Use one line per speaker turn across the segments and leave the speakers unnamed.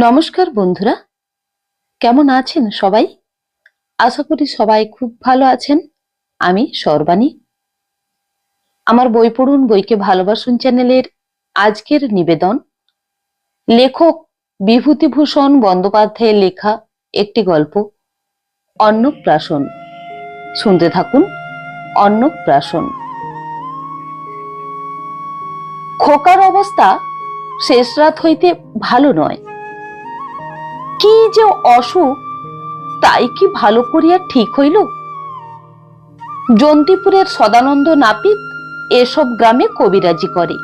নমস্কার বন্ধুরা, কেমন আছেন সবাই? আশা করি সবাই খুব ভালো আছেন। আমি সর্বাণী। আমার বই পড়ুন বইকে ভালোবাসুন চ্যানেলের আজকের নিবেদন লেখক বিভূতিভূষণ বন্দ্যোপাধ্যায়ের লেখা একটি গল্প অন্নপ্রাশন। শুনতে থাকুন। অন্নপ্রাশন। খোকার অবস্থা শেষ রাত হইতে ভালো নয়। কি যে অসুখ, তাই কি ভালো করিয়া ঠিক হইল? জন্তিপুরের সদানন্দ নাপিত এসব গ্রামে কবিরাজি করে।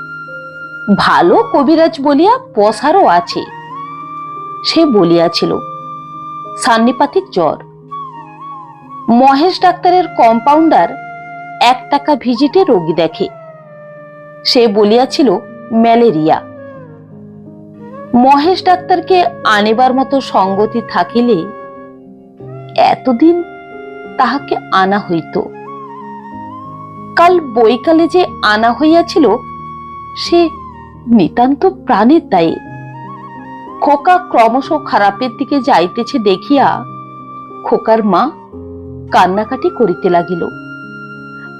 ভালো কবিরাজ বলিয়া পসারও আছে। সে বলিয়াছিল সান্নিপাতিক জ্বর। মহেশ ডাক্তারের কম্পাউন্ডার 1 টাকা ভিজিটে রোগী দেখে। সে বলিয়াছিল ম্যালেরিয়া। মহেশ ডাক্তারকে আনিবার মতো সঙ্গতি থাকিলে এতদিন তাহাকে আনা হইত। কাল বৈকালে যে আনা হইয়াছিল সে নিতান্ত প্রাণের দায়ে। খোকা ক্রমশ খারাপের দিকে যাইতেছে দেখিয়া খোকার মা কান্নাকাটি করিতে লাগিল।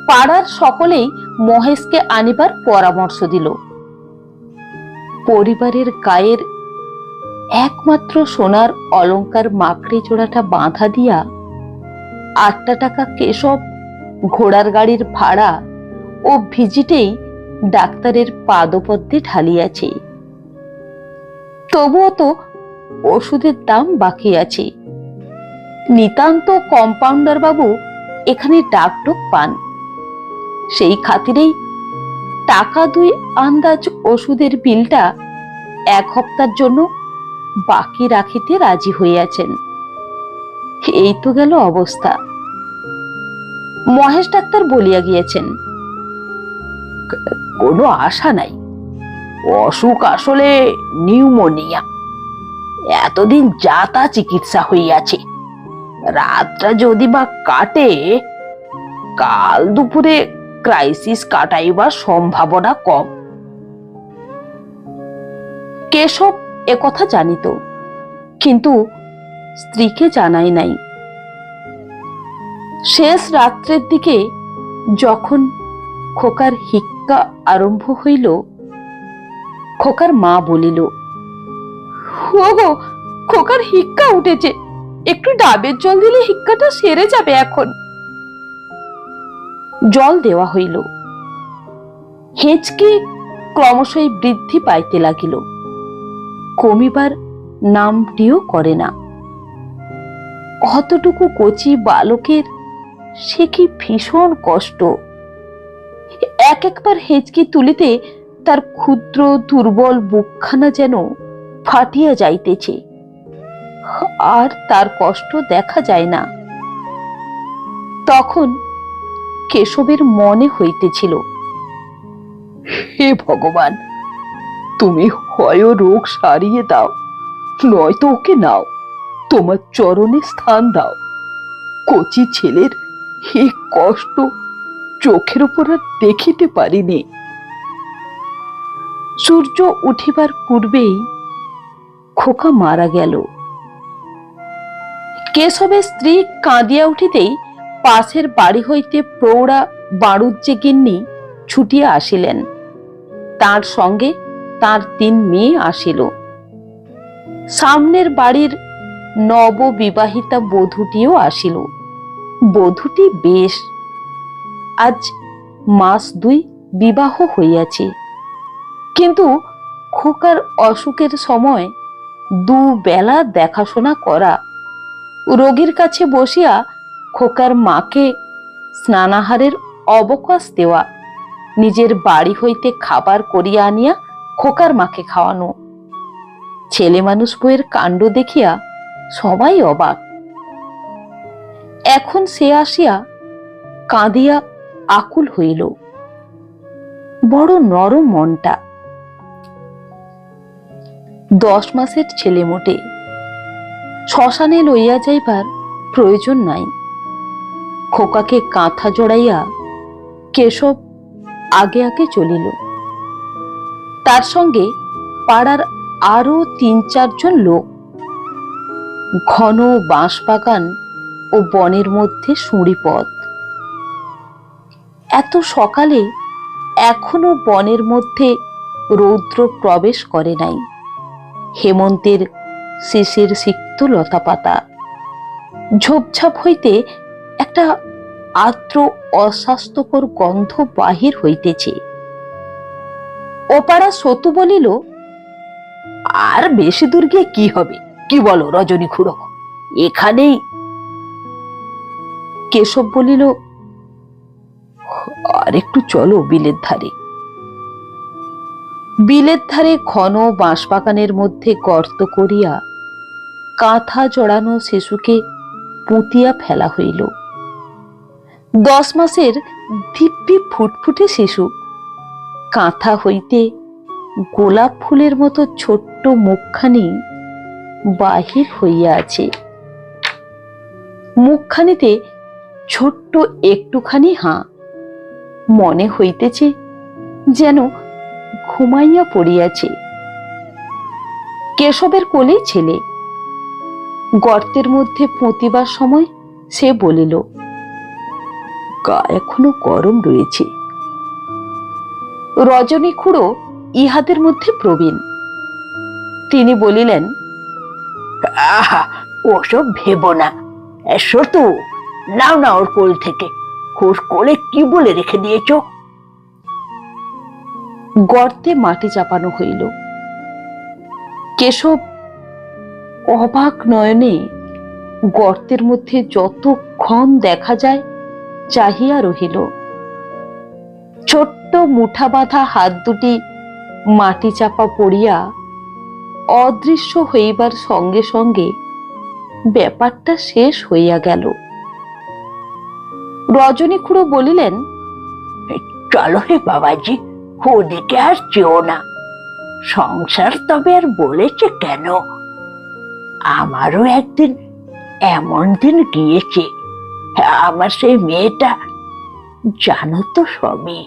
পাড়ার সকলেই মহেশকে আনিবার পরামর্শ দিল। পরিবারের গায়ের একমাত্র সোনার অলংকার মাকড়ি জোড়াটা বাঁধা দিয়া 8 টাকা কেশব ঘোড়ার গাড়ির ভাড়া ও ভিজিটেই ডাক্তারের পাদপদ্মে ঢালিয়াছে। তবুও তো ওষুধের দাম বাকি আছে। নিতান্ত কম্পাউন্ডার বাবু এখানে ডাকডোক পান। সেই খাতিরেই টাকা 2 আন্দাজ ওষুধের বিলটা 1 হপ্তার জন্য বাকি রাখিতে রাজি হইয়াছেন। এই তো গেল অবস্থা। মহেশ ডাক্তার বলিয়া গিয়েছেন, কোনো আশা নাই। অসুখ আসলে নিউমোনিয়া। এতদিন যা তা চিকিৎসা হইয়াছে। রাতটা যদি বা কাটে, কাল দুপুরে ক্রাইসিস কাটাইবার সম্ভাবনা কম। কেশব একথা জানিত, কিন্তু স্ত্রীকে জানাই নাই। শেষ রাত্রের দিকে যখন খোকার হিক্কা আরম্ভ হইল, খোকার মা বলিল, ওগো, খোকার হিক্কা উঠেছে, একটু ডাবের জল দিলে হিক্কাটা সেরে যাবে এখন। জল দেওয়া হইল। হেঁচকি ক্রমশই বৃদ্ধি পাইতে লাগিল, কমিবার নামটিও করে না। কতটুকু কচি বালকের সে কি ভীষণ কষ্ট। একবার হেঁচকি তুলিতে তার ক্ষুদ্র দুর্বল বুকখানা যেন ফাটিয়া যাইতেছে, আর তার কষ্ট দেখা যায় না। তখন কেশবের মনে হইতেছিল, হে ভগবান, তুমি হয় রোগ সারিয়ে দাও, নয়তো ওকে নাও, তোমার চরণে স্থান দাও। কচি ছেলের হে কষ্ট চোখের উপর আর দেখিতে পারিনি। সূর্য উঠিবার পূর্বেই খোকা মারা গেল। কেশবের স্ত্রী কাঁদিয়া উঠিতেই পাশের বাড়ি হইতে প্রৌঢ়া বাড়ুজ্জে গিন্নি ছুটিয়া আসিলেন। তার সঙ্গে তার 3 মেয়ে আসিল। সামনের বাড়ির নববিবাহিতা বধূটিও আসিল। বধূটি বেশ, আজ মাস 2 বিবাহ হইয়াছে, কিন্তু খোকার অসুখের সময় 2 বেলা দেখাশোনা করা, রোগীর কাছে বসিয়া খোকার মাকে স্নানাহারের অবকাশ দেওয়া, নিজের বাড়ি হইতে খাবার করিয়া আনিয়া খোকার মাকে খাওয়ানো, ছেলে মানুষ বইয়ের কাণ্ড দেখিয়া সবাই অবাক। এখন সে আসিয়া কাঁদিয়া আকুল হইল। বড় নরম মনটা। 10 মাসের ছেলে মোটে, শ্মশানে লইয়া যাইবার প্রয়োজন নাই। খোকাকে কাঁথা জড়াইয়া কেশব আগে আগে চলিল। তার সঙ্গে পাড়ার আরো ৩-৪ জন লোক। ঘন বাঁশবাগান ও বনের মধ্যে সুঁড়ি পথ। এত সকালে এখনো বনের মধ্যে রৌদ্র প্রবেশ করে নাই। হেমন্তের শেষের সিক্ত লতাপাতা ঝোপঝাপ হইতে একটা আর্দ্র অস্বাস্থ্যকর গন্ধ বাহির হইতেছে। ওপাড়া সতু বলিল, আর বেশি দূর গিয়ে কি হবে? কি বলো রজনী খুড়ো, এখানেই? কেশব বলিল, আর একটু চলো বিলের ধারে। বিলের ধারে ঘন বাঁশবাগানের মধ্যে গর্ত করিয়া কাঁথা জড়ানো শিশুকে পুঁতিয়া ফেলা হইল। 10 মাসের দিব্যি ফুটফুটে শিশু, কাঁথা হইতে গোলাপ ফুলের মতো ছোট্ট মুখখানি বাহির হইয়া আছে। মুখখানিতে ছোট্ট একটুখানি হাঁ, মনে হইতেছে যেন ঘুমাইয়া পড়িয়াছে। কেশবের কোলেই ছেলে। গর্তের মধ্যে পুঁতিবার সময় সে বলিল, গা এখনো গরম রয়েছে। রজনী খুড়ো ইহাদের মধ্যে প্রবীণ। তিনি বলিলেন, আহা, ওসব ভেবো না। সতু, নাও না ওর কোল থেকে। ওর কোলে কি বলে রেখে দিয়েছ? গর্তে মাটি চাপানো হইল। কেশব অবাক নয়নে গর্তের মধ্যে যতক্ষণ দেখা যায় চাহিয়া রহিল। ছোট্ট মুঠা বাঁধা হাত দুটি মাটি চাপা পড়িয়া অদৃশ্য হইবার সঙ্গে সঙ্গে ব্যাপারটা শেষ হইয়া গেল। রজনী খুড়ো বলিলেন, চলো হে বাবাজি, ওদিকে আর চেও না। সংসার তবে আর বলেছে কেন? আমারও একদিন এমন দিন গিয়েছে। আমার সেই মেয়েটা জানো তো সবই।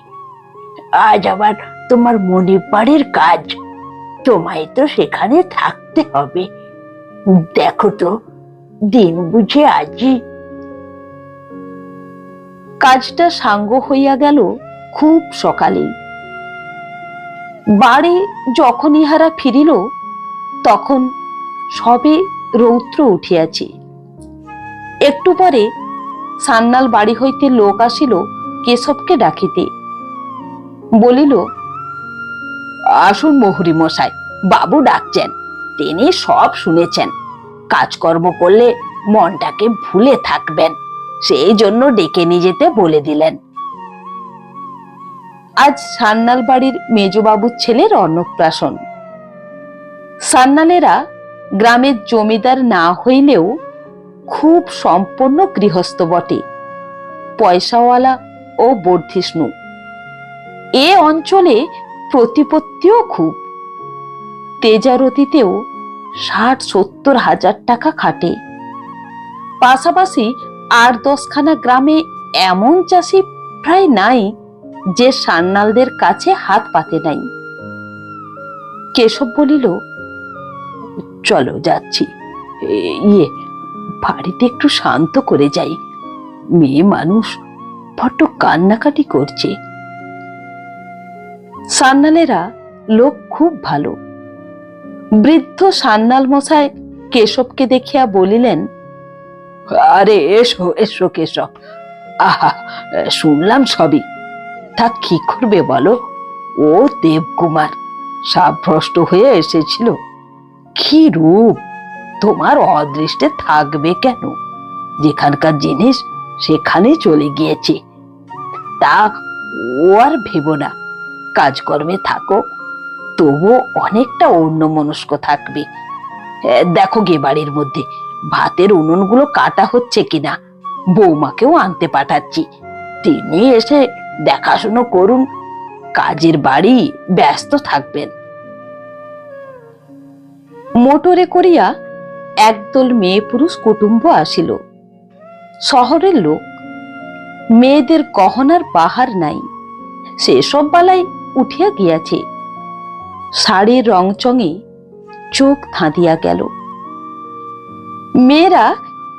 আজ আবার তোমার মনিব বাড়ির কাজ, তোমায় তো সেখানে থাকতে হবে। দেখো তো, দিন বুঝে আজই। কাজটা সাঙ্গ হইয়া গেল খুব সকালেই। বাড়ি যখন ইহারা ফিরিল তখন সবে রৌদ্র উঠিয়াছে। একটু পরে সান্নাল বাড়ি হইতে লোক আসিল কেশবকে ডাকিতে। বলিল, আসুন মোহরি মশাই, বাবু ডাকছেন। তিনি সব শুনেছেন। কাজকর্ম করলে মনটাকে ভুলে থাকবেন, সেই জন্য ডেকে নিয়ে যেতে বলে দিলেন। আজ সান্নাল বাড়ির মেজবাবুর ছেলের অন্নপ্রাশন। সান্নালেরা গ্রামের জমিদার না হইলেও খুব সম্পন্ন গৃহস্থ বটে, পয়সাওয়ালা ও বর্ধিষ্ণু। এ অঞ্চলে প্রতিপত্তিও খুব। তেজারতিতেও 60-70 হাজার টাকা খাটে। পাশাপাশি 8-10খানা গ্রামে এমন চাষি প্রায় নাই যে সান্নালদের কাছে হাত পাতে নাই। কেশব বলিল, চলো যাচ্ছি। বাড়িতে একটু শান্ত করে যাই। মেয়ে মানুষ বড্ড কান্নাকাটি করছে। সান্নালেরা লোক খুব ভালো। বৃদ্ধ সান্নাল মশাই কেশবকে দেখিয়া বলিলেন, আরে এসো এসো কেশব। আহা, শুনলাম সবই। তা কি করবে বলো? ও দেবকুমার সাবভ্রষ্ট হয়ে এসেছিল। কি রূপ! তোমার অদৃষ্টে থাকবে কেন? যেখানকার জিনিস সেখানে চলে গিয়েছে। তা ও আর ভেবো না, কাজকর্মে থাকো। তবুও অনেকটা অন্যমনস্ক থাকবে। দেখো গে বাড়ির মধ্যে ভাতের উনুনগুলো কাটা হচ্ছে কিনা। বৌমাকেও আনতে পাঠাচ্ছি, তিনি এসে দেখাশুনো করুন। কাজের বাড়ি ব্যস্ত থাকবেন। মোটরে করিয়া একদল মেয়ে পুরুষ কুটুম্ব আসিল। শহরের লোক। মেয়েদের গহনার বাহার নাই, সেসব বালাই উঠিয়া গিয়াছে। শাড়ির রংচঙে চোখ ধাঁধিয়া গেল। মেয়েরা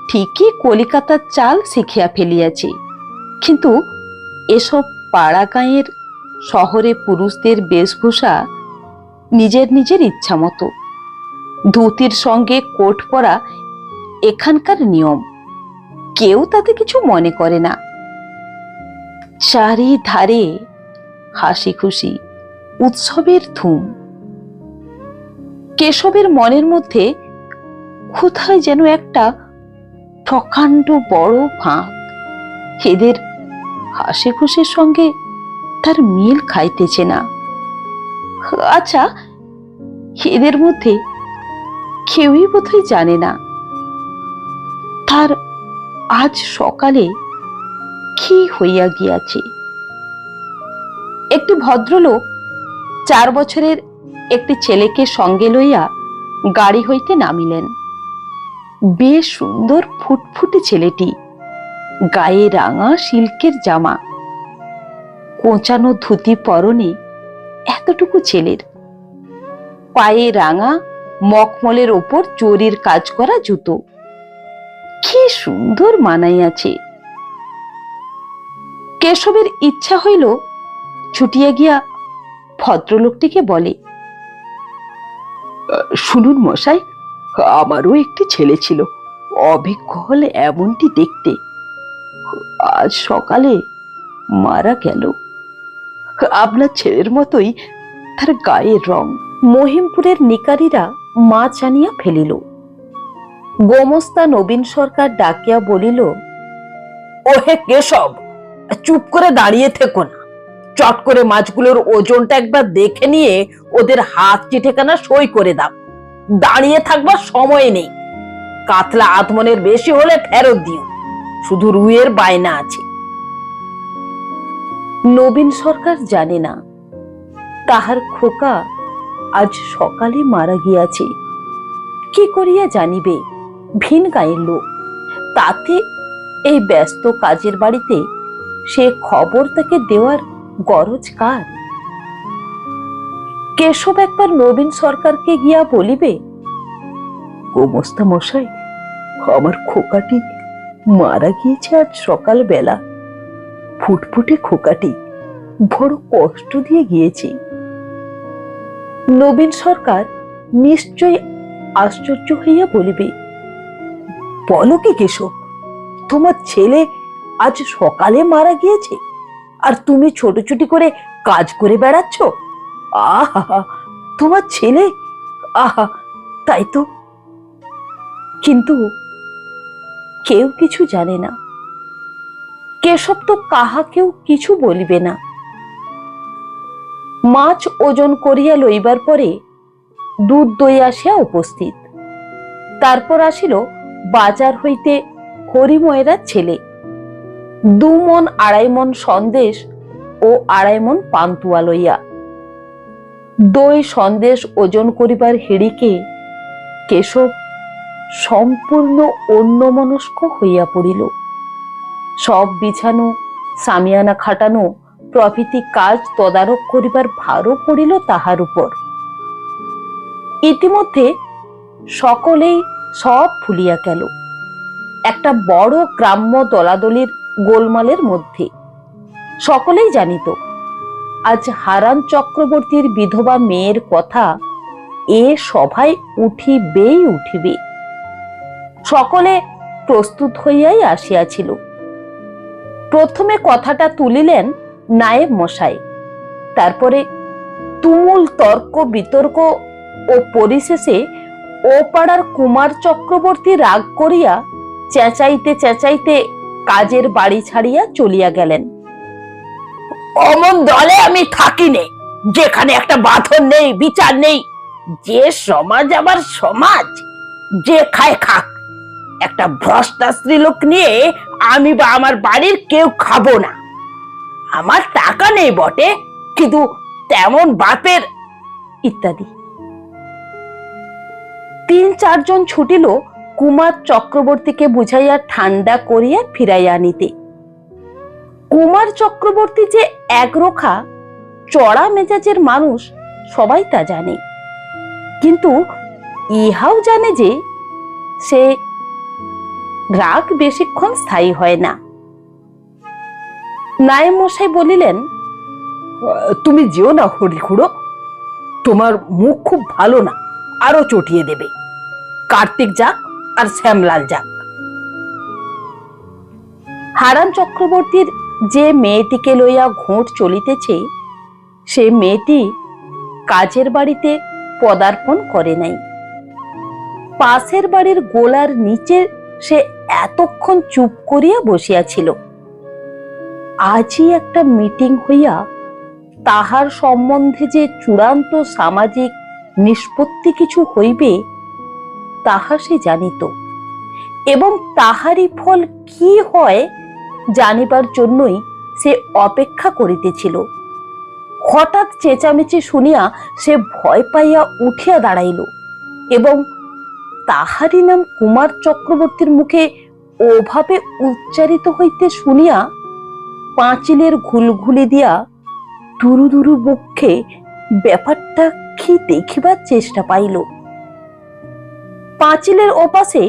ঠিকই কলিকাতার চাল শিখিয়া ফেলিয়াছে, কিন্তু এসব পাড়া গাঁয়ের শহরে পুরুষদের বেশভূষা নিজের নিজের ইচ্ছা মতো। ধুতির সঙ্গে কোট পরা এখানকার নিয়ম, কেউ তাতে কিছু মনে করে না। চারিধারে হাসি খুশি উৎসবের ধুম। কেশবের মনের মধ্যে কোথায় যেন একটা প্রকাণ্ড বড় ফাঁক। এদের হাসি খুশির সঙ্গে তার মিল খাইতেছে না। আচ্ছা, এদের মধ্যে কেউই বোধহয় জানে না তার আজ সকালে কি হইয়া গিয়াছে। একটি ভদ্রলোক 4 বছরের একটি ছেলেকে সঙ্গে লইয়া গাড়ি হইতে নামিলেন। বেশ সুন্দর ফুটফুটে ছেলেটি, গায়ে রাঙা সিল্কের জামা, কোঁচানো ধুতি পরনে এতটুকু ছেলের, পায়ে রাঙা মখমলের ওপর জরির কাজ করা জুতো, কি সুন্দর মানাইয়াছে। কেশবের ইচ্ছা হইল ছুটিয়া গিয়া ভদ্রলোকটিকে বলে, শুনুন মশাই, আমারও একটি ছেলে ছিল, অভিজ্ঞ হলে এমনটি দেখতে, আজ সকালে মারা গেল। আপনার ছেলের মতোই তার গায়ের রং। মহিমপুরের নিকারীরা মাছ আনিয়া ফেলিল। গোমস্তা নবীন সরকার ডাকিয়া বলিল, ওহে কেশব, চুপ করে দাঁড়িয়ে থেকো না, চট করে মাছগুলোর ওজনটা একবার দেখে নিয়ে ওদের হাত চিঠেখানা সই করে দাও। দাঁড়িয়ে থাকবার সময় নেই, কাতলা আধমনের বেশি হলে ফেরত দিও, শুধু রুইয়ের বায়না আছে। নবীন সরকার জানে না তাহার খোকা আজ সকালে মারা গিয়াছে। কি করিয়া জানিবে? ভিন গায়ের লোক, তাতে এই ব্যস্ত কাজের বাড়িতে সে খবর তাকে দেওয়ার গরজ কার? কেশব একবার নবীন সরকারকে গিয়া বলিবে, গোমস্তা মশাই, আমার খোকাটি মারা গিয়েছে আজ সকাল বেলা। ফুটফুটে খোকাটি বড় কষ্ট দিয়ে গিয়েছে। নবীন সরকার নিশ্চয় আশ্চর্য হইয়া বলিবে, বলো কি কেশব, তোমার ছেলে আজ সকালে মারা গিয়েছে আর তুমি ছোটাছুটি করে কাজ করে বেড়াচ্ছ? আহা, তোমার ছেলে, আহা, তাই তো। কিন্তু কেউ কিছু জানে না। কেশব তো কাহাকেও কিছু বলিবে না। মাছ ওজন করিয়া লইবার পরে দুধ দই আসিয়া উপস্থিত। তারপর আসিল বাজার হইতে হরিময়েরার ছেলে 2 মণ 2.5 মণ সন্দেশ ও 2.5 মণ পান্তুয়া লইয়া। দই সন্দেশ ওজন করিবার হিড়িকে কেশব সম্পূর্ণ অন্যমনস্ক হইয়া পড়িল। সব বিছানো, সামিয়ানা খাটানো প্রভৃতি কাজ তদারক করিবার ভারও পড়িল তাহার উপর। ইতিমধ্যে সকলেই সব ভুলিয়া গেল একটা বড় গ্রাম্য দলাদলির গোলমালের মধ্যে। সকলেই জানিত আজ হারান চক্রবর্তীর বিধবা মেয়ের কথা এ সভায় উঠিবেই উঠিবে। সকলে প্রস্তুত হইয়াই আসিয়াছিল। প্রথমে কথাটা তুলিলেন নায়েব মশাই, তারপরে তুমুল তর্ক বিতর্ক ও পরিশেষে ও পাড়ার কুমার চক্রবর্তী রাগ করিয়া চেঁচাইতে চেঁচাইতে কাজের বাড়ি ছাড়িয়া চলিয়া গেলেন। অমন দলে আমি থাকি নে, যেখানে একটা বাঁধন নেই, বিচার নেই। যে সমাজ আবার সমাজ, যে খায় খাক। একটা ভ্রষ্টা স্ত্রীলোক নিয়ে আমি বা আমার বাড়ির কেউ খাবো না। আমার টাকা নেই বটে, কিন্তু তেমন বাপের, ইত্যাদি। 3-4 জন ছুটিল কুমার চক্রবর্তীকে বুঝাইয়া ঠান্ডা করিয়া ফিরাইয়া আনিতে। কুমার চক্রবর্তী যে একরোখা চড়া মেজাজের মানুষ সবাই তা জানে, কিন্তু ইহাও জানে যে সে রাগ বেশিক্ষণ স্থায়ী হয় না। নায়েব মশাই বলিলেন,
তুমি যেও না হরিখুড়ো, তোমার মুখ খুব ভালো না, আরো চটিয়ে দেবে। কার্তিক যাক আর শ্যামলাল যাক।
হারান চক্রবর্তীর যে মেয়েটিকে লইয়া ঘোট চলিতেছে, সে মেয়েটি কাজের বাড়িতে পদার্পণ করে নাই। পাশের বাড়ির গোলার নিচে সে এতক্ষণ চুপ করিয়া বসিয়াছিল। আজই একটা মিটিং হইয়া তাহার সম্বন্ধে যে চূড়ান্ত সামাজিক নিষ্পত্তি কিছু হইবে তাহা সে জানিত, এবং তাহারই ফল কি হয় জানিবার জন্যই সে অপেক্ষা করিতেছিল। হঠাৎ চেঁচামেচি শুনিয়া সে ভয় পাইয়া উঠিয়া দাঁড়াইল, এবং তাহারই নাম কুমার চক্রবর্তীর মুখে ওভাবে উচ্চারিত হইতে শুনিয়া পাঁচিলের ঘুলঘুলি দিয়া দুরু দুরু বক্ষে ব্যাপারটা কি দেখিবার চেষ্টা পাইল। পাঁচিলের ওপাশে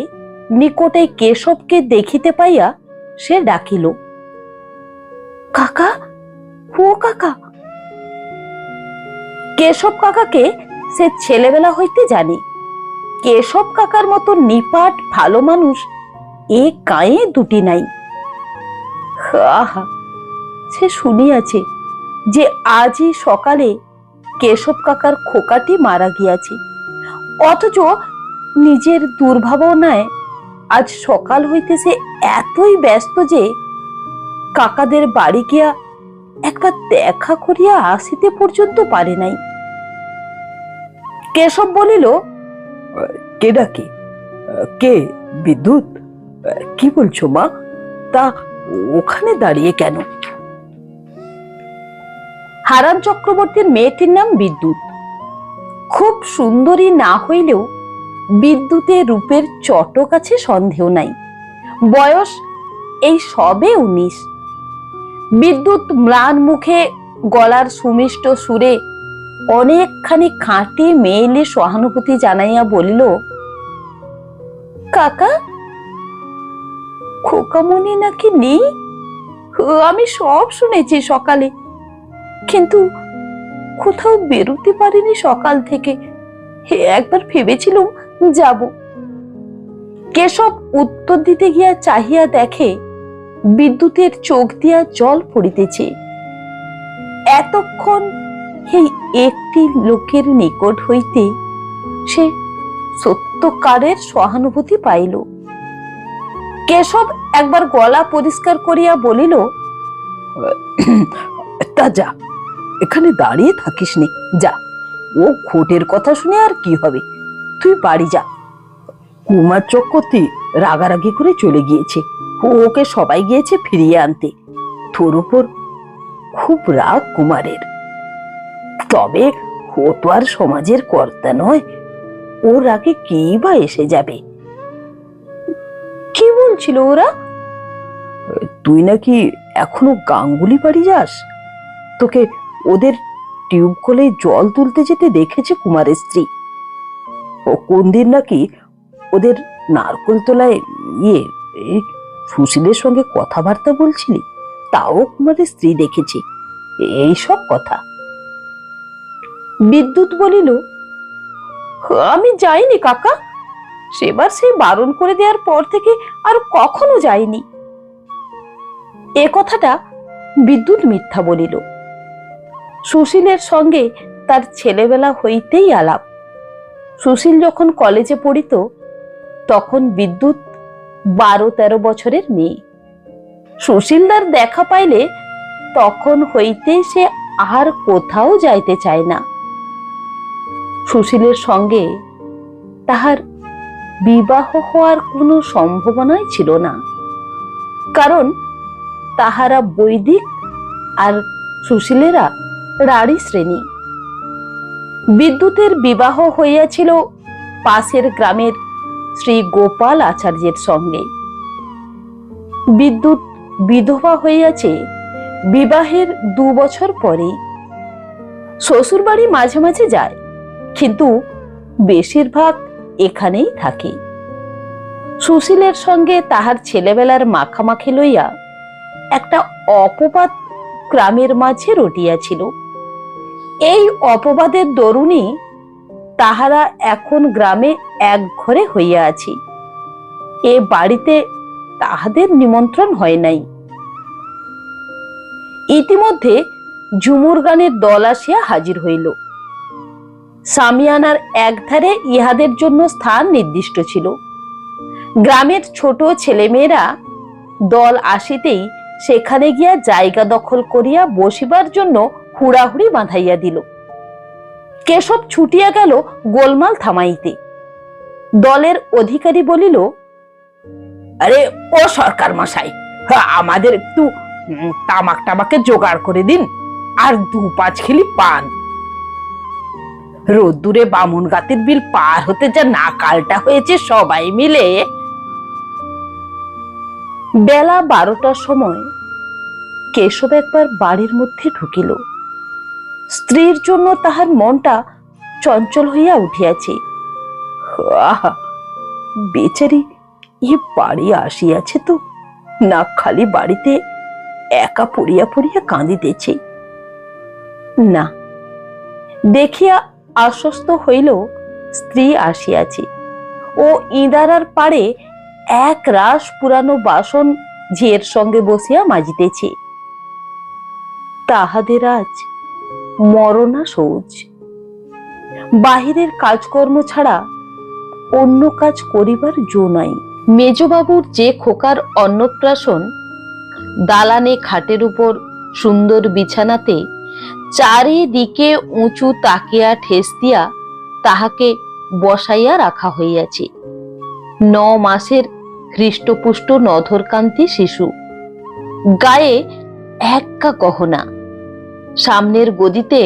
নিকটে কেশবকে দেখিতে পাইয়া সে ডাকিল, কাকা, ও কাকা। কেশব কাকাকে সে ছেলেবেলা হইতে জানে। কেশব কাকার মতো নিপাট ভালো মানুষ এ গায়ে দুটি নাই। আহা, সে শুনিয়াছে যে আজই সকালে কেশব কাকার খোকাটি মারা গিয়াছে, অথচ নিজের দুর্ভাবনায় আজ সকাল হইতে সে এতই ব্যস্ত যে কাকাদের বাড়ি গিয়া একবার দেখা করিয়া আসিতে পর্যন্ত পারে নাই। কেশব বলিল,
কে ডাকে? কে? বিদ্যুৎ? কি বলছো মা? তা ওখানে দাঁড়িয়ে কেন?
হারান চক্রবর্তীর মেয়েটির নাম বিদ্যুৎ। খুব সুন্দরী না হইলেও বিদ্যুতের রূপের চটক আছে সন্দেহ নাই। বয়স এই সবে 19। বিদ্যুৎ ম্লান মুখে গলার সুমিষ্ট সুরে অনেকখানি খাঁটি মেয়েলি সহানুভূতি জানাইয়া বলিল, কাকা, খোকামণি নাকি নেই? আমি সব শুনেছি সকালে, কিন্তু কোথাও বেরোতে পারিনি সকাল থেকে। একবার ভেবেছিলাম যাব। কেশব উত্তর দিতে গিয়া চাহিয়া দেখে বিদ্যুতের চোখ দিয়া জল পড়িতেছে। এতক্ষণ এই একটি লোকের নিকট হইতে সে সত্যকারের সহানুভূতি পাইল। কেশব একবার গলা পরিষ্কার করিয়া বলিল,
তা যা, এখানে দাঁড়িয়ে থাকিস নে, যা। ও ঘোটের কথা শুনে আর কি হবে, তুই বাড়ি যা। কুমার চক্রবর্তী রাগারাগি করে চলে গিয়েছে, ওকে সবাই গিয়েছে ফিরিয়ে আনতে। তোর উপর খুব রাগ কুমারের। তবে ও তো আর সমাজের কর্তা নয়, ওর আগে কি বা এসে যাবে।
কি বলছিল ওরা?
তুই নাকি এখনো গাঙ্গুলি বাড়ি যাস। তোকে ওদের টিউব কলে জল তুলতে যেতে দেখেছে কুমারের স্ত্রী। ও কোন দিন নাকি ওদের নারকোল তোলায় সুশীলের সঙ্গে কথাবার্তা বলছিলি, তাও কুমারের স্ত্রী দেখেছে। এইসব কথা।
বিদ্যুৎ বলিল, আমি যাইনি কাকা। সেবার সে বারণ করে দেওয়ার পর থেকে আর কখনো যাইনি। এ কথাটা বিদ্যুৎ মিথ্যা বলিল। সুশীলের সঙ্গে তার ছেলেবেলা হইতেই আলাপ। সুশীল যখন কলেজে পড়িত তখন বিদ্যুৎ 12-13 বছরের মেয়ে। সুশীলদার দেখা পাইলে তখন হইতেই সে আর কোথাও যাইতে চায় না। সুশীলের সঙ্গে তাহার বিবাহ হওয়ার কোনো সম্ভাবনাই ছিল না, কারণ তাহারা বৈদিক আর সুশীলেরা রাড়ি শ্রেণী। বিদ্যুতের বিবাহ হইয়াছিল পাশের গ্রামের শ্রী গোপাল আচার্যের সঙ্গে। বিদ্যুৎ বিধবা হইয়াছে বিবাহের 2 বছর পরেই। শ্বশুর বাড়ি মাঝে মাঝে যায়, কিন্তু বেশিরভাগ এখানেই থাকে। সুশীলের সঙ্গে তাহার ছেলেবেলার মাখামাখি লইয়া একটা অপবাদ গ্রামের মাঝে রটিয়াছিল। এই অপবাদের দরুণই তাহারা এখন গ্রামে এক ঘরে হইয়া আছে। এ বাড়িতে তাহাদের নিমন্ত্রণ হয় নাই। ইতিমধ্যে ঝুমুর গানের দল আসিয়া হাজির হইল। সামিয়ানার একধারে ইহাদের জন্য স্থান নির্দিষ্ট ছিল। গ্রামের ছোট ছেলেমেয়েরা দল আসিতেই সেখানে গিয়া জায়গা দখল করিয়া বসিবার জন্য হুড়াহুড়ি বাঁধাইয়া দিল। কেশব ছুটিয়া গেল গোলমাল থামাইতে। দলের অধিকারী বলিল, আরে ও সরকার মশাই, আমাদের একটু তামাক টামাকে জোগাড় করে দিন, আর 2-5 খিলি পান। রোদ্দুরে বামুন গাতির বিল পার হতে যা নাকালটা হয়েছে সবাই মিলে। বেলা 12টার সময় কেশব একবার বাড়ির মধ্যে ঢুকিল। স্ত্রীর জন্য তাহার মনটা চঞ্চল হইয়া উঠিয়াছে। আহা, বেচারি এ বাড়ি আসিয়াছে তো, না খালি বাড়িতে একা পড়িয়া পড়িয়া কাঁদিতেছে। না, দেখিয়া আশ্বস্ত হইল স্ত্রী আসিয়াছে ও ইঁদারার পাড়ে এক রাশ পুরানো বাসন ঝিয়ের সঙ্গে বসিয়া মাজিতেছে। তাহাদের আজ মরণা শৌচ। বাহিরের কাজকর্ম ছাড়া অন্য কাজ করিবার জো নাই। মেজবাবুর যে খোকার অন্নপ্রাশন, দালানে খাটের উপর সুন্দর বিছানাতে চারিদিকে উঁচু তাকিয়া ঠেস দিয়া তাহাকে বসাইয়া রাখা হইয়াছে। 9 মাসের হৃষ্টপুষ্ট নধরকান্তি শিশু, গায়ে এক্কা গহনা, সামনের গদিতে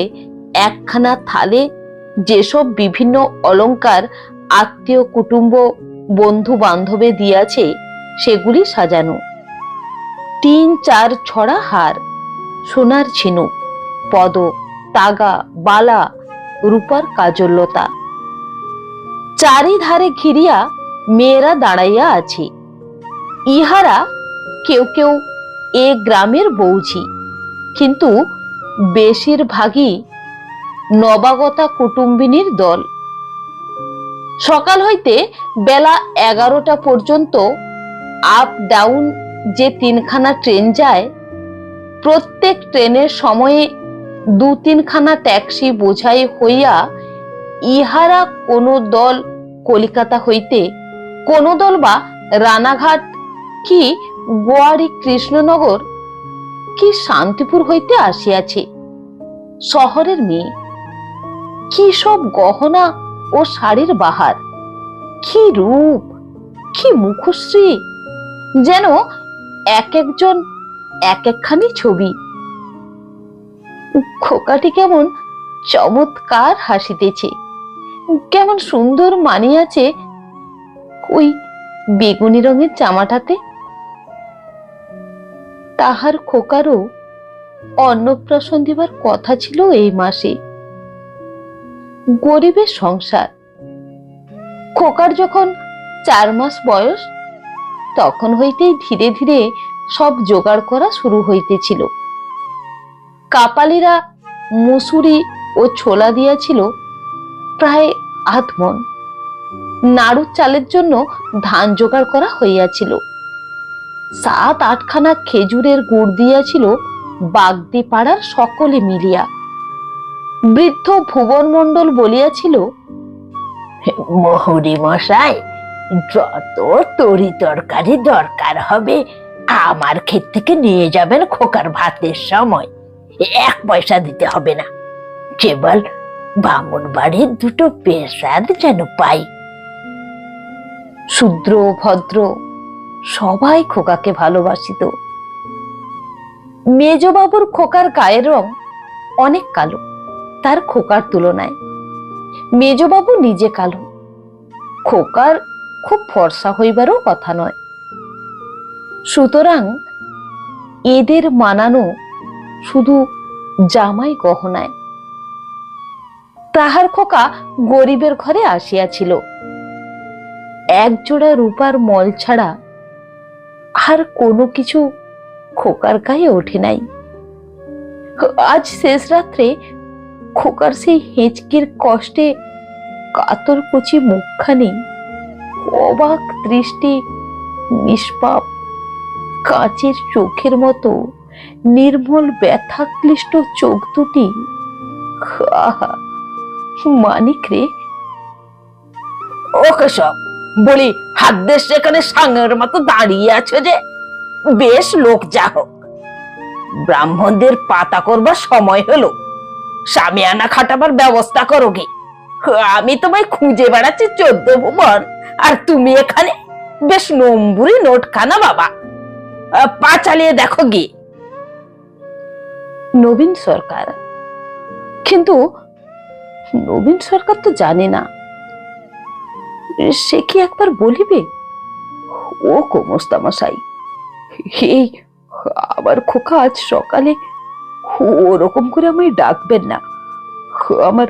একখানা থালে যেসব বিভিন্ন অলংকার আত্মীয় কুটুম্ব বন্ধু বান্ধবে দিয়াছে সেগুলি সাজানো। 3-4 ছড়া হার, সোনার ঝিনুক, পদক, তাগা, বালা, রূপার কাজললতা। চারিধারে ঘিরিয়া মেয়েরা দাঁড়াইয়া আছে। ইহারা কেউ কেউ এ গ্রামের বৌঝি, কিন্তু বেশিরভাগই নবাগতা কুটুম্বিনীর দল। সকাল হইতে বেলা 11টা পর্যন্ত আপ ডাউন যে 3খানা ট্রেন যায়, প্রত্যেক ট্রেনের সময়ে 2-3 খানা ট্যাক্সি বোঝাই হইয়া ইহারা কোন দল কলিকাতা হইতে, কোন দল বা রানাঘাট কি গোয়ারি কৃষ্ণনগর কি শান্তিপুর হইতে আসিয়াছে। শহরের মেয়ে, কি সব গহনা ও শাড়ির বাহার, কি রূপ, কি মুখশ্রী, যেন এক একজন এক একখানি ছবি। খোকাটি কেমন চমৎকার হাসিতেছে, কেমন সুন্দর মানিয়াছে ওই বেগুনি রঙের জামাটাতে। তাহার খোকারও অন্নপ্রাশন দিবার কথা ছিল এই মাসে। গরিবের সংসার। খোকার যখন 4 মাস বয়স, তখন হইতেই ধীরে ধীরে সব জোগাড় করা শুরু হইতেছিল। কাপালিরা মুসুরি ও ছোলা দিয়াছিল প্রায় 8 মণ। নাড়ুর চালের জন্য ধান জোগাড় করা হইয়াছিল। 7-8 খানা খেজুরের গুড় দিয়াছিল বাগদি পাড়ার সকলে মিলিয়া। বৃদ্ধ ভুবন মণ্ডল বলিয়াছিল, মোহরি মশাই, যত তরি তরকারি দরকার হবে আমার ক্ষেত থেকে নিয়ে যাবেন খোকার ভাতের সময়। 1 পয়সা দিতে হবে না, কেবল বামুন বাড়ির 2টো পেশাদ যেন পাই। শূদ্র ভদ্র সবাই খোকাকে ভালোবাসিত। মেজবাবুর খোকার গায়ের রং অনেক কালো তার খোকার তুলনায়। মেজবাবু নিজে কালো, খোকার খুব ফর্সা হইবারও কথা নয়। সুতরাং এদের মানানো শুধু জামাই গহনায়। তাহার খোকা গরিবের ঘরে আসিয়াছিল। একজোড়া রূপার মল ছাড়া আর কোনো কিছু খোকার গায়ে ওঠে নাই। আজ শেষ রাত্রে খোকার সেই হেঁচকির কষ্টে কাতর কুচি মুখখানি, অবাক দৃষ্টি, নিষ্পাপ কাঁচের চোখের মতো নির্মল ব্যথাক্লিষ্ট চোখ দুটি, আহা! মানিক রে,
ওকে সব বলি, হাত দেশ এখানে সাঙের মতো দাঁড়িয়ে আছো যে? বেশ, লোক যা হোক, ব্রাহ্মণদের পাতা করবার সময় হলো, সামিয়ানা খাটাবার ব্যবস্থা করো গে। আমি তোমায় খুঁজে বেড়াচ্ছি 14 ভুবন, আর তুমি এখানে? বেশ নম্বুরি নোটখানা বাবা, পা চালিয়ে দেখো গে।
নবীন সরকার, কিন্তু নবীন সরকার তো জানে না, সে কি একবার বলিবে? ও গোমস্তামশাই, এই আবার খোকা আজ সকালে ওরকম করে আমায় ডাকবেন না, আমার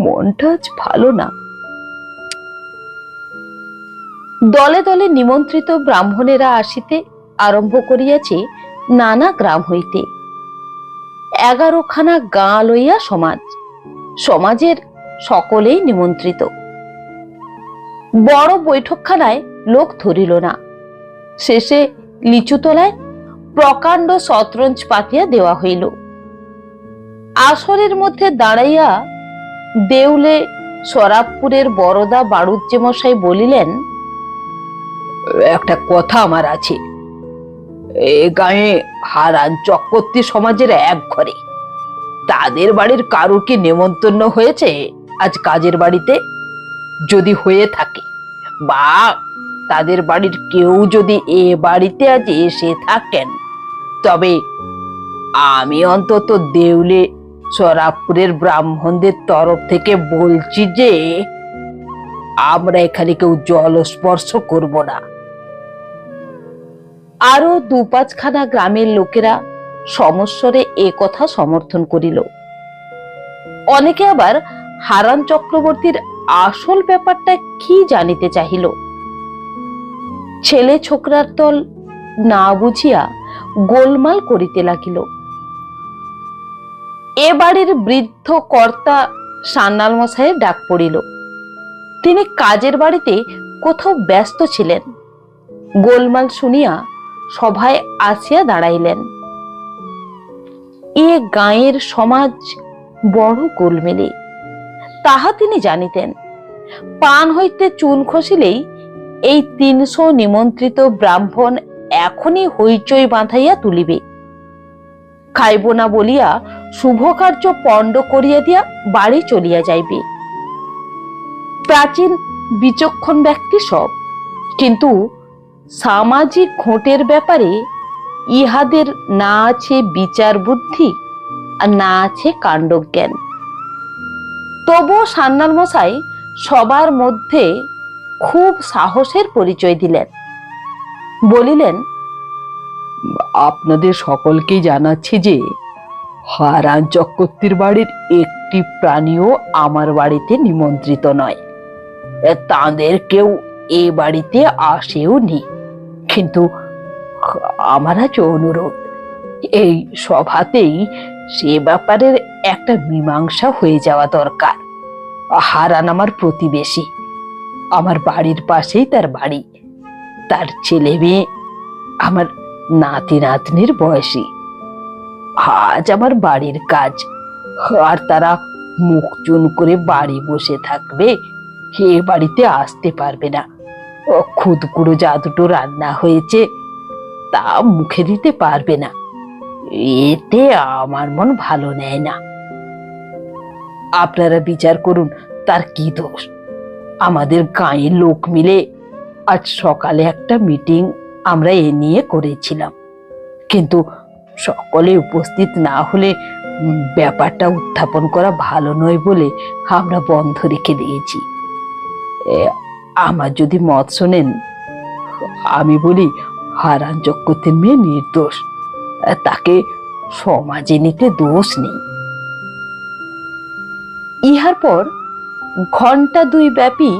মনটা আজ ভালো না। দলে দলে নিমন্ত্রিত ব্রাহ্মণেরা আসিতে আরম্ভ করিয়াছে নানা গ্রাম হইতে। 11 খানা গাঁ লইয়া সমাজ, সমাজের সকলেই নিমন্ত্রিত। বড় বৈঠকখানায় লোক ধরিল না। শেষে লিচুতলায় প্রকাণ্ড শতরঞ্চ পাতিয়া দেওয়া হইল। আসরের মধ্যে দাঁড়াইয়া দেউলে সরাবপুরের বরদা বাড়ুজ্জে মশাই বলিলেন,
একটা কথা আমার আছে। এ গায়ে হারান চক্রবর্তী সমাজের এক ঘরে, তাদের বাড়ির কারুর কি নেমন্তন্ন হয়েছে আজ কাজের বাড়িতে? যদি হয়ে থাকে, বা তাদের বাড়ির কেউ যদি এ বাড়িতে আজ এসে থাকেন, তবে আমি অন্তত দেউলে সরাবপুরের ব্রাহ্মণদের তরফ থেকে বলছি যে আমরা এখানে কেউ জলস্পর্শ করব না।
আরো 2-5 খানা গ্রামের লোকেরা সমস্বরে এ কথা সমর্থন করিল। অনেকে আবার হারান চক্রবর্তীর আসল ব্যাপারটা কি জানিতে চাহিল। ছেলে ছোকরার দল না বুঝিয়া গোলমাল করিতে লাগিল। এ বাড়ির বৃদ্ধ কর্তা সান্যাল মশাইয়ের ডাক পড়িল। তিনি কাজের বাড়িতে কোথাও ব্যস্ত ছিলেন। গোলমাল শুনিয়া সভায় আসিয়া দাঁড়াইলেন। এ গাঁয়ের সমাজ বড় গোলমেলে, তাহা তিনি জানিতেন। পান হইতে চুন খসিলেই এই 300 নিমন্ত্রিত ব্রাহ্মণ এখনই হইচই বাঁধাইয়া তুলিবে। খাইব না বলিয়া শুভ কার্য পণ্ড করিয়া দিয়া বাড়ি চলিয়া যাইবে। প্রাচীন বিচক্ষণ ব্যক্তি সব, কিন্তু সামাজিক ঘোটের ব্যাপারে ইহাদের না আছে বিচার বুদ্ধি, আর না আছে কাণ্ডজ্ঞান। তবুও সান্যাল মশাই সবার মধ্যে খুব সাহসের পরিচয় দিলেন। বলিলেন,
আপনাদের সকলকেই জানাচ্ছি যে হারান চক্রবর্তীর বাড়ির একটি প্রাণীও আমার বাড়িতে নিমন্ত্রিত নয়। তাদের কেউ এ বাড়িতে আসেও নি। কিন্তু আমার আজ অনুরোধ, এই সভাতেই সে ব্যাপারের একটা মীমাংসা হয়ে যাওয়া দরকার। হারান আমার প্রতিবেশী, আমার বাড়ির পাশেই তার বাড়ি। তার ছেলে মেয়ে আমার নাতি নাতনির বয়সী। আজ আমার বাড়ির কাজ, আর তারা মুখ চুন করে বাড়ি বসে থাকবে, এ বাড়িতে আসতে পারবে না। খুদকুড়ো যা দুটো রান্না হয়েছে তা মুখে দিতে পারবে না। এতে আমার মন ভালো নেয় না। আপনারা বিচার করুন, তার কি দোষ? আমাদের গাঁয়ের লোক মিলে আজ সকালে একটা মিটিং আমরা এ নিয়ে করেছিলাম, কিন্তু সকলে উপস্থিত না হলে ব্যাপারটা উত্থাপন করা ভালো নয় বলে আমরা বন্ধ রেখে দিয়েছি। আমার যদি মত শোনেন, আমি বলি হারান চক্রবর্তীর মেয়ে নির্দোষ, তাকে সমাজে নিতে দোষ নেই।
ইহার পর ঘণ্টা 2 ব্যাপী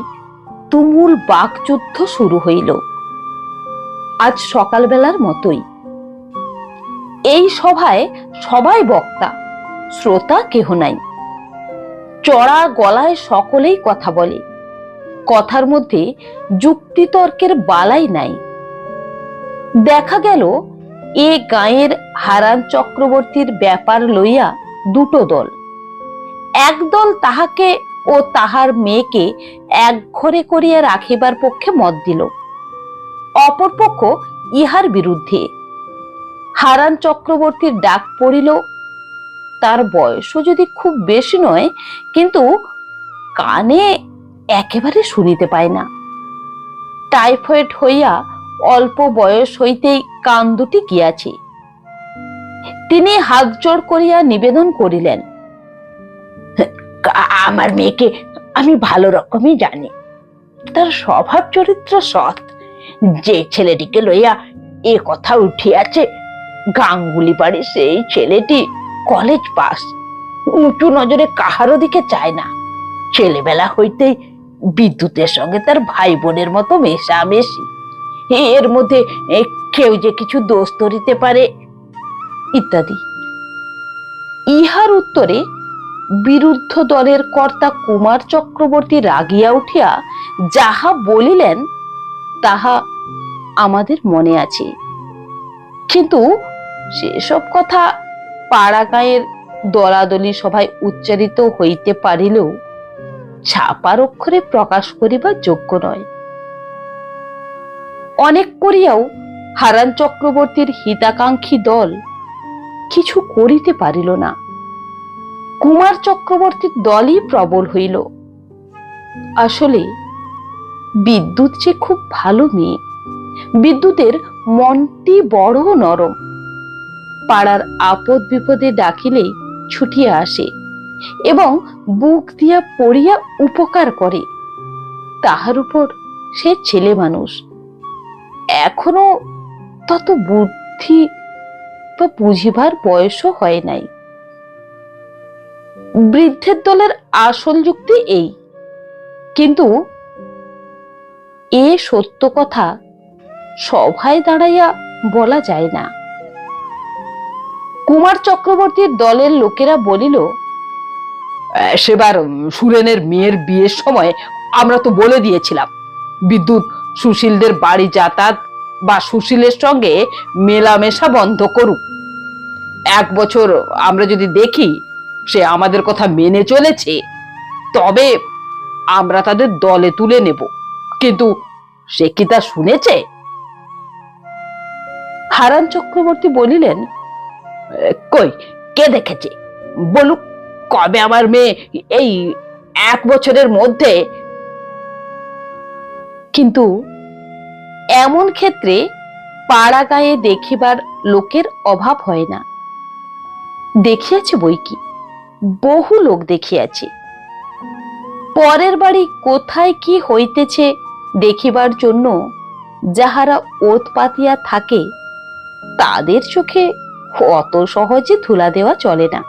তুমুল বাকযুদ্ধ শুরু হইল। আজ সকালবেলার মতোই। এই সভায় সবাই বক্তা, শ্রোতা কেহ নাই। চড়া গলায় সকলেই কথা বলে, কথার মধ্যে যুক্তিতর্কের বালাই নাই। দেখা গেল এ গাঁয়ের হারান চক্রবর্তীর ব্যাপার লইয়া দুটো দল। এক দল তাহাকে ও তাহার মেয়েকে এক ঘরে করিয়া রাখিবার পক্ষে মত দিল, অপর পক্ষ ইহার বিরুদ্ধে। হারান চক্রবর্তীর ডাক পড়িল। তার বয়সও যদি খুব বেশি নয়, কিন্তু কানে একেবারে শুনিতে পায় না। টাইফয়েড হইয়া অল্প বয়স হইতেই কান দুটি গিয়াছে। তিনি হাত জোড় করিয়া নিবেদন করিলেন, আমার মেয়েকে আমি ভালো রকমই জানি। তার স্বভাব চরিত্র সৎ। যে ছেলেটিকে লইয়া এ কথা উঠিয়াছে, গাঙ্গুলি বাড়ির সেই ছেলেটি কলেজ পাস, উঁচু নজরে কাহারও দিকে চায় না। ছেলেবেলা হইতেই বিদ্যুতের সঙ্গে তার ভাই বোনের মতো মেশামেশি। এর মধ্যে কেউ যে কিছু দোষ ধরিতে পারে, ইত্যাদি। ইহার উত্তরে বিরুদ্ধ দলের কর্তা কুমার চক্রবর্তী রাগিয়া উঠিয়া যাহা বলিলেন তাহা আমাদের মনে আছে। কিন্তু সেসব কথা পাড়া গাঁয়ের দলাদলি সভায় উচ্চারিত হইতে পারিলেও ছাপার অক্ষরে প্রকাশ করিবার যোগ্য নয়। অনেক করিয়াও হারান চক্রবর্তীর হিতাকাঙ্ক্ষী দল কিছু করিতে পারিল না। কুমার চক্রবর্তীর দলই প্রবল হইল। আসলে বিদ্যুৎ যে খুব ভালো মেয়ে। বিদ্যুতের মনটি বড় নরম। পাড়ার আপদ বিপদে ডাকিলেই ছুটিয়া আসে এবং বুক দিয়া পড়িয়া উপকার করে। তাহার উপর সে ছেলে মানুষ, এখনো তত বুদ্ধি বা বুঝিবার বয়সও হয় নাই। বৃদ্ধের দলের আসল যুক্তি এই, কিন্তু এ সত্য কথা সভায় দাঁড়াইয়া বলা যায় না। কুমার চক্রবর্তীর দলের লোকেরা বলিল, সেবার সুরেনের মেয়ের বিয়ের সময় আমরা তো বলে দিয়েছিলাম, বিদ্যুৎ সুশীলদের বাড়ি যাতায়াত বা সুশীলের সঙ্গে মেলামেশা বন্ধ করুক। 1 বছর আমরা যদি দেখি সে আমাদের কথা মেনে চলেছে, তবে আমরা তাদের দলে তুলে নেব। কিন্তু সে কি তা শুনেছে? হারান চক্রবর্তী বলিলেন, কই, কে দেখেছে? বলুক, কবে আমার মেয়ে এই 1 বছরের মধ্যে। কিন্তু এমন ক্ষেত্রে পাড়া গায়ে দেখিবার লোকের অভাব হয় না। দেখিয়াছে বই কি, বহু লোক দেখিয়াছে। পরের বাড়ি কোথায় কি হইতেছে দেখিবার জন্য যাহারা ওত পাতিয়া থাকে, তাদের চোখে অত সহজে ধুলা দেওয়া চলে না।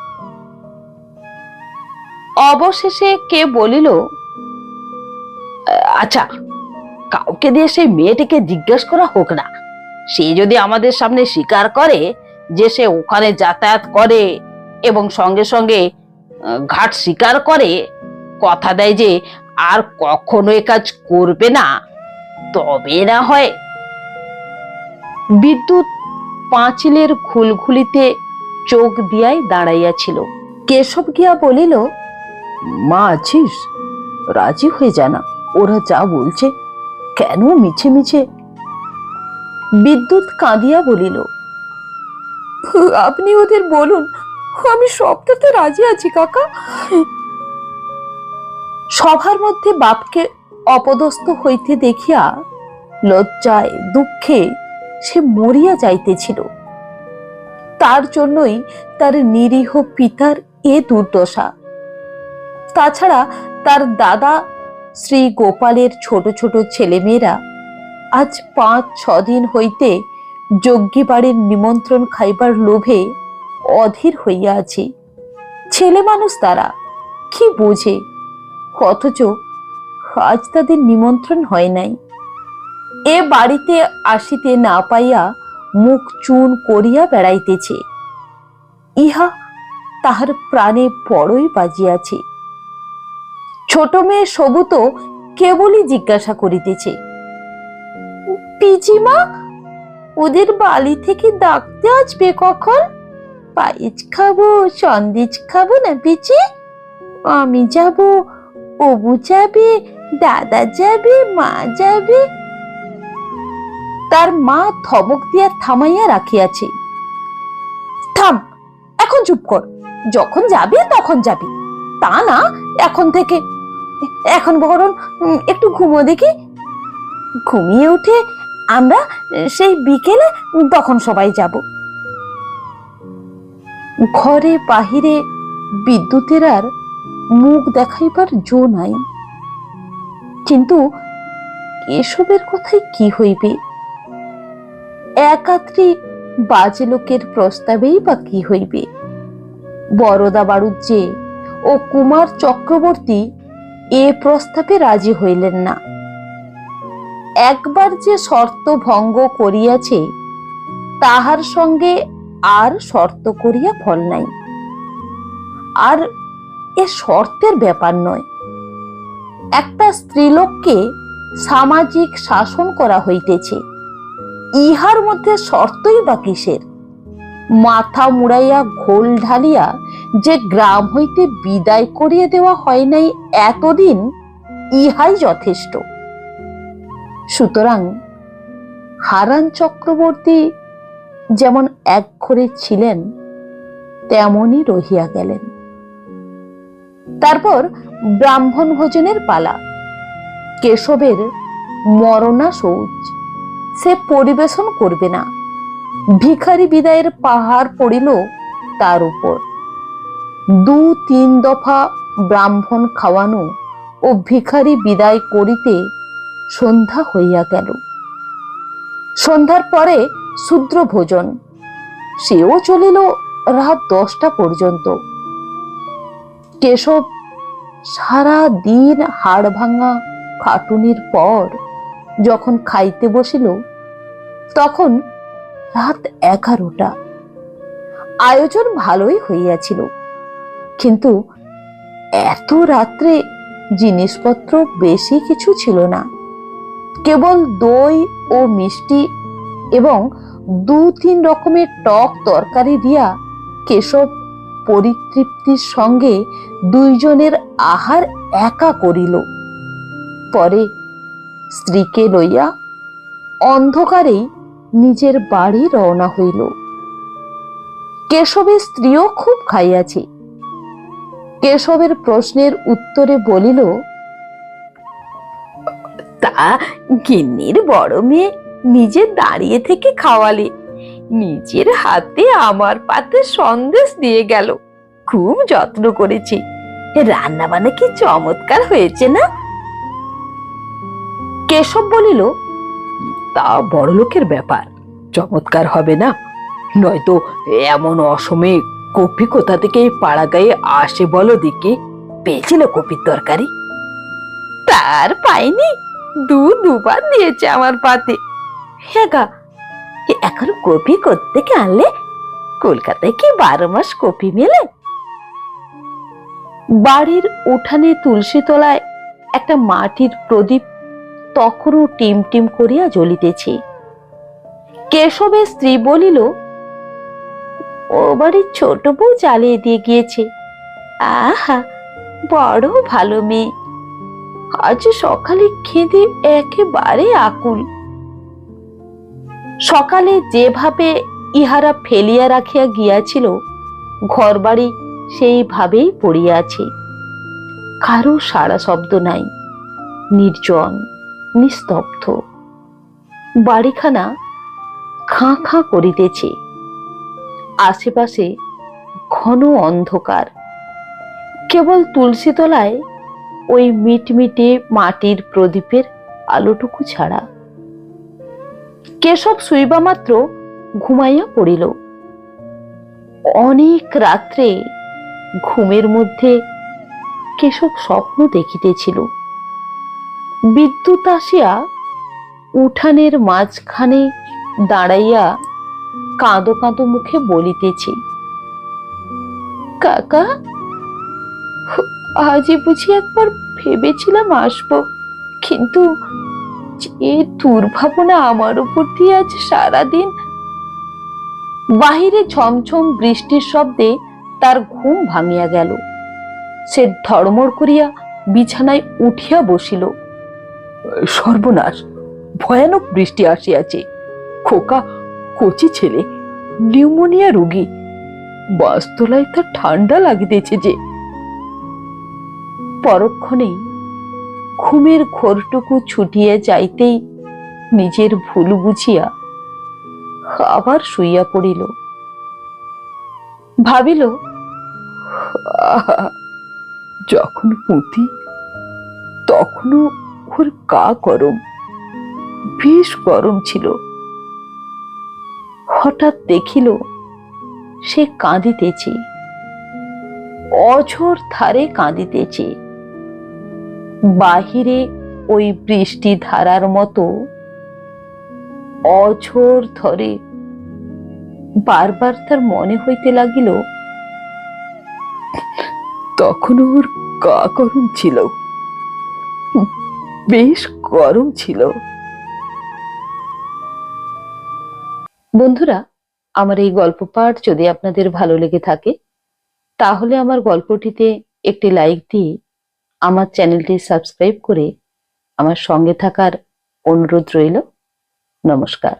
অবশেষে কে বলিল, আচ্ছা, কাউকে দিয়ে সেই মেয়েটিকে জিজ্ঞাসা করা হোক না। সে যদি আমাদের সামনে স্বীকার করে যে সে ওখানে যাতায়াত করে এবং সঙ্গে সঙ্গে ঘাট স্বীকার করে, কথা দেয় যে আর কখনো এ কাজ করবে না, তবে না হয়। বিদ্যুৎ পাঁচিলের ঘুলঘুলিতে চোখ দিয়াই দাঁড়াইয়াছিল। কেশব গিয়া বলিল, মা আছিস? রাজি হয়ে জানা, ওরা যা বলছে, কেন মিছে মিছে। বিদ্যুৎ কাঁদিয়া বলিল, আপনি ওদের বলুন, আমি সবটাতে রাজি আছি কাকা। সভার মধ্যে বাপকে অপদস্থ হইতে দেখিয়া লজ্জায় দুঃখে সে মরিয়া যাইতেছিল। তার জন্যই তার নিরীহ পিতার এ দুর্দশা। তাছাড়া তার দাদা শ্রী গোপালের ছোট ছোট ছেলেমেয়েরা আজ 5-6 দিন হইতে যজ্ঞী বাড়ির নিমন্ত্রণ খাইবার লোভে অধীর হইয়া আছে। ছেলে মানুষ তারা, কি বোঝে? অথচ আজ তাদের নিমন্ত্রণ হয় নাই। এ বাড়িতে আসিতে না পাইয়া মুখ চুন করিয়া বেড়াইতেছে। ইহা তাহার প্রাণে বড়ই বাজিয়াছে। ছোট মেয়ে সবু তো কেবলই জিজ্ঞাসা করিতেছে, পিজিমা ওদের বাড়ি থেকে ডাকতে আসবে কখন? পায়েস খাবো, সন্দেশ খাবো না পিচি? আমি যাব, অবু যাবে, দাদা যাবে, মা যাবে। তার মা ধমক দিয়া থামাইয়া রাখিয়াছে। থাম, এখন চুপ কর, যখন যাবে তখন যাবি, তা না এখন থেকে। এখন বরং একটু ঘুমো দেখি, ঘুমিয়ে উঠে আমরা সেই বিকেলে তখন সবাই যাব। ঘরে বাহিরে বিদ্যুতের আর মুখ দেখাইবার জো নাই। কিন্তু এসবের কথাই কি হইবে? একাত্রি বাজে লোকের প্রস্তাবেই বা কি হইবে? বরদা বাড়ুজ্জে ও কুমার চক্রবর্তী এ প্রস্তাবে রাজি হইলেন না। একবার যে শর্ত ভঙ্গ করিয়াছে তাহার সঙ্গে আর শর্ত করিয়া ফল নাই। আর এ শর্তের ব্যাপার নয়, একটা স্ত্রীলোককে সামাজিক শাসন করা হইতেছে, ইহার মধ্যে শর্তই বা কিসের? মাথা মুড়াইয়া ঘোল ঢালিয়া যে গ্রাম হইতে বিদায় করিয়ে দেওয়া হয় নাই এতদিন, ইহাই যথেষ্ট। সুতরাং হারান চক্রবর্তী যেমন এক ঘরে ছিলেন তেমনই রহিয়া গেলেন। তারপর ব্রাহ্মণ ভোজনের পালা। কেশবের মরণা শৌচ, সে পরিবেশন করবে না। ভিখারি বিদায়ের পাহাড় পড়িল তার উপর। 2-3 দফা ব্রাহ্মণ খাওয়ানো ও ভিখারি বিদায় করিতে সন্ধ্যা হইয়া গেল। সন্ধ্যার পরে শূদ্র ভোজন, সেও চলিল রাত 10টা পর্যন্ত। কেশব সারা দিন হাড় ভাঙা খাটুনির পর যখন খাইতে বসিল তখন রাত 11টা। আয়োজন ভালোই হইয়াছিল, কিন্তু এত রাত্রে জিনিসপত্র বেশি কিছু ছিল না। কেবল দই ও মিষ্টি এবং 2-3 রকমের টক তরকারি দিয়া কেশব পরিতৃপ্তির সঙ্গে 2 জনের আহার একা করিল। পরে স্ত্রীকে লইয়া অন্ধকারেই নিজের বাড়ি রওনা হইল। কেশবের স্ত্রীও খুব খাইয়াছে। কেশবের প্রশ্নের উত্তরে বলিল, তা গিন্নির বড় মেয়ে নিজে দাঁড়িয়ে থেকে খাওয়ালে, নিজের হাতে আমার পাতে সন্দেশ দিয়ে গেল, খুব যত্ন করেছি। রান্না বান্না কি চমৎকার হয়েছে না? কেশব বলিল,
তা বড় লোকের ব্যাপার, চমৎকার হবে না? নয়তো এমন অসময়ে কপি কোথা থেকে এই পাড়া গায়ে আসে বলো দেখি? পেয়েছিল কপির তরকারি?
তার পাইনি, দুবার দিয়েছে আমার পাতে। হ্যাঁ গা, এখন কপি কোত্থেকে আনলে? কলকাতায় কি 12 মাস কপি মেলে? বাড়ির উঠানে তুলসী তলায় একটা মাটির প্রদীপ তখনও টিম টিম করিয়া জ্বলিতেছে। কেশবের স্ত্রী বলিল, ও বাড়ির ছোট বউ জ্বালিয়ে দিয়ে গিয়েছে। আহা, বড় ভালো মেয়ে। আজ সকালে খেতে একেবারে আকুল। সকালে যেভাবে ইহারা ফেলিয়া রাখিয়া গিয়াছিল, ঘর বাড়ি সেইভাবেই পড়িয়া আছে। কারো সাড়া শব্দ নাই, নির্জন নিস্তব্ধ। বাড়িখানা খাঁ খাঁ করিতেছে। আশেপাশে ঘন অন্ধকার। কেবল তুলসী তলায় ওই মিটমিটে মাটির প্রদীপের আলোটুকু ছাড়া। কেশব শুইবা মাত্র ঘুমাইয়া পড়িল। অনেক রাত্রে ঘুমের মধ্যে কেশব স্বপ্ন দেখিতেছিল। বিদ্যুৎ আসিয়া উঠানের মাঝখানে দাঁড়াইয়া কাঁদো কাঁদো মুখে বলিতেছে, কাকা, আজই বুঝি একবার ভেবেছিলাম আসবো, কিন্তু যে দুর্ভাবনা আমার উপর দিয়ে আজ সারাদিন। বাহিরে ঝমঝম বৃষ্টির শব্দে তার ঘুম ভাঙিয়া গেল। সে ধড়মড় করিয়া বিছানায় উঠিয়া বসিল।
সর্বনাশ, ভয়ানক বৃষ্টি আসিয়াছে। খোকা কচি ছেলে, নিউমোনিয়া রোগী, বাসতলায় তার ঠান্ডা লাগিতেছে যে।
পরক্ষণেই ঘুমের ঘোরটুকু ছুটিয়া যাইতেই নিজের ভুল বুঝিয়া আবার শুইয়া পড়িল। ভাবিল,
আহা, যখন পুঁতি তখনও ওর গা গরম, বেশ গরম ছিল।
হঠাৎ দেখিল সে কাঁদিতেছে, অঝোর ধারে কাঁদিতেছে। বাহিরে ওই বৃষ্টি ধারার মতো অঝোর ধরে বারবার তার মনে হইতে লাগিল,
তখন ওর গা গরম ছিল, বেশ গরম ছিল।
বন্ধুরা, আমার এই গল্প পাঠ যদি আপনাদের ভালো লেগে থাকে তাহলে আমার গল্পটিতে একটি লাইক দিয়ে আমার চ্যানেলটি সাবস্ক্রাইব করে আমার সঙ্গে থাকার অনুরোধ রইল। নমস্কার।